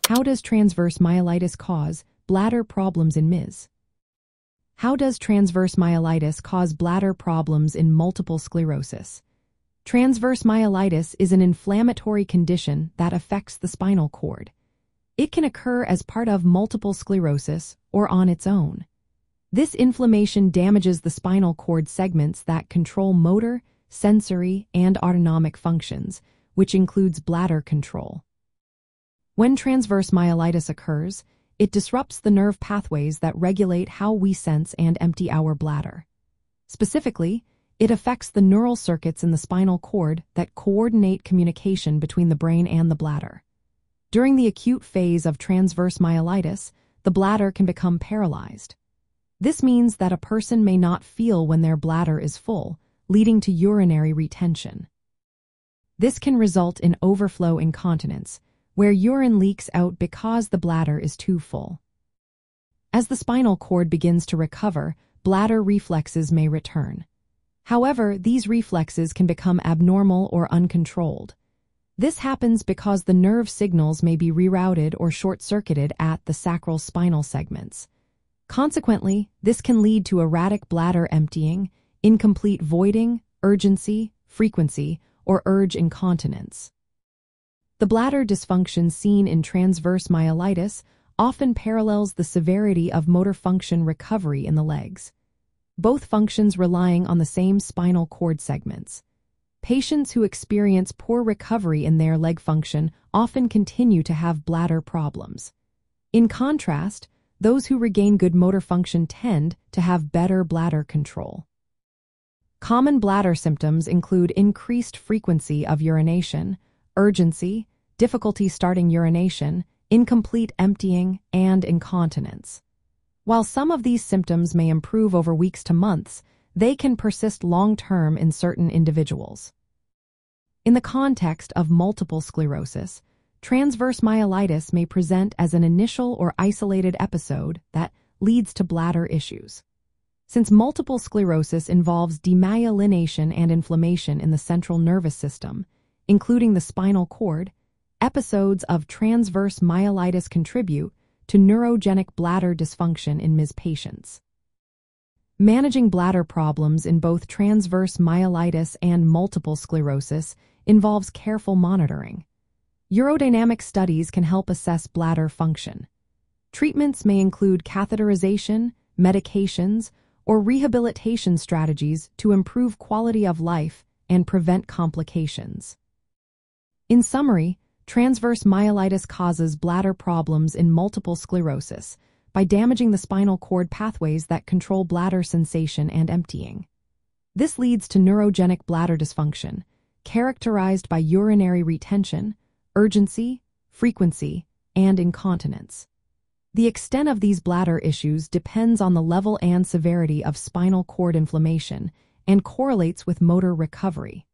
How does transverse myelitis cause bladder problems in Ms.? How does transverse myelitis cause bladder problems in multiple sclerosis? Transverse myelitis is an inflammatory condition that affects the spinal cord. It can occur as part of multiple sclerosis or on its own. This inflammation damages the spinal cord segments that control motor, sensory, and autonomic functions, which includes bladder control. When transverse myelitis occurs, it disrupts the nerve pathways that regulate how we sense and empty our bladder. Specifically, it affects the neural circuits in the spinal cord that coordinate communication between the brain and the bladder. During the acute phase of transverse myelitis, the bladder can become paralyzed. This means that a person may not feel when their bladder is full, leading to urinary retention. This can result in overflow incontinence, where urine leaks out because the bladder is too full. As the spinal cord begins to recover, bladder reflexes may return. However, these reflexes can become abnormal or uncontrolled. This happens because the nerve signals may be rerouted or short-circuited at the sacral spinal segments. Consequently, this can lead to erratic bladder emptying, incomplete voiding, urgency, frequency, or urge incontinence. The bladder dysfunction seen in transverse myelitis often parallels the severity of motor function recovery in the legs, both functions relying on the same spinal cord segments. Patients who experience poor recovery in their leg function often continue to have bladder problems. In contrast, those who regain good motor function tend to have better bladder control. Common bladder symptoms include increased frequency of urination, urgency, difficulty starting urination, incomplete emptying, and incontinence. While some of these symptoms may improve over weeks to months, they can persist long-term in certain individuals. In the context of multiple sclerosis, transverse myelitis may present as an initial or isolated episode that leads to bladder issues. Since multiple sclerosis involves demyelination and inflammation in the central nervous system, including the spinal cord, episodes of transverse myelitis contribute to neurogenic bladder dysfunction in Ms. patients. Managing bladder problems in both transverse myelitis and multiple sclerosis involves careful monitoring. Urodynamic studies can help assess bladder function. Treatments may include catheterization, medications, or rehabilitation strategies to improve quality of life and prevent complications. In summary, transverse myelitis causes bladder problems in multiple sclerosis by damaging the spinal cord pathways that control bladder sensation and emptying. This leads to neurogenic bladder dysfunction, characterized by urinary retention, urgency, frequency, and incontinence. The extent of these bladder issues depends on the level and severity of spinal cord inflammation and correlates with motor recovery.